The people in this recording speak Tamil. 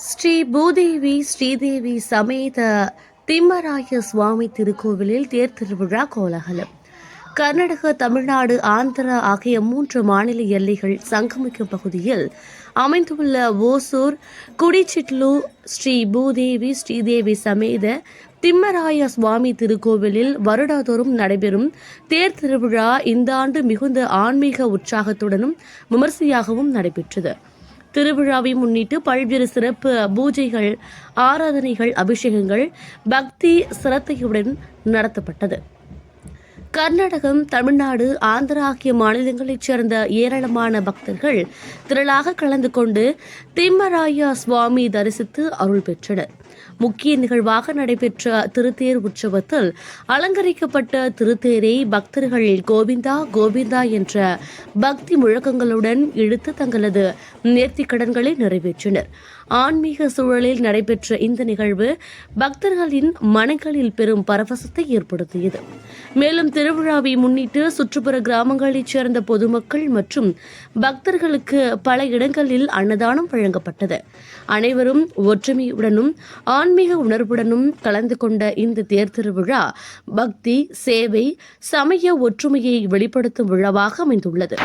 ஸ்ரீ பூதேவி ஸ்ரீதேவி சமேத திம்மராய சுவாமி திருக்கோவிலில் தேர் திருவிழா கோலாகலம். கர்நாடக, தமிழ்நாடு, ஆந்திரா ஆகிய 3 மாநில எல்லைகள் சங்கமிக்கும் பகுதியில் அமைந்துள்ள ஓசூர் குடிச்சிட்லு ஸ்ரீ பூதேவி ஸ்ரீதேவி சமேத திம்மராய சுவாமி திருக்கோவிலில் வருடாந்தோறும் நடைபெறும் தேர் திருவிழா இந்த ஆண்டு மிகுந்த ஆன்மீக உற்சாகத்துடனும் விமர்சையாகவும் நடைபெற்றது. திருவிழாவை முன்னிட்டு பல்வேறு சிறப்பு பூஜைகள், ஆராதனைகள், அபிஷேகங்கள் பக்தி சிரத்தையுடன் நடத்தப்பட்டது. கர்நாடகம், தமிழ்நாடு, ஆந்திரா ஆகிய மாநிலங்களைச் சேர்ந்த ஏராளமான பக்தர்கள் திரளாக கலந்து கொண்டு திம்மராய சுவாமி தரிசித்து அருள் பெற்றனர். முக்கிய நிகழ்வாக நடைபெற்ற திருத்தேர் உற்சவத்தில் அலங்கரிக்கப்பட்ட திருத்தேரை பக்தர்கள் கோவிந்தா கோவிந்தா என்ற பக்தி முழக்கங்களுடன் இழுத்து தங்களது நேர்த்திக்கடன்களை நிறைவேற்றினர். ஆன்மீக சூழலில் நடைபெற்ற இந்த நிகழ்வு பக்தர்களின் மனங்களில் பெரும் பரவசத்தை ஏற்படுத்தியது. மேலும் திருவிழாவை முன்னிட்டு சுற்றுப்புற கிராமங்களைச் சேர்ந்த பொதுமக்கள் மற்றும் பக்தர்களுக்கு பல இடங்களில் அன்னதானம் வழங்கப்பட்டது. அனைவரும் ஒற்றுமையுடனும் ஆன்மீக உணர்வுடனும் கலந்து கொண்ட இந்த தேர் திருவிழா பக்தி, சேவை, சமய ஒற்றுமையை வெளிப்படுத்தும் விழாவாக அமைந்துள்ளது.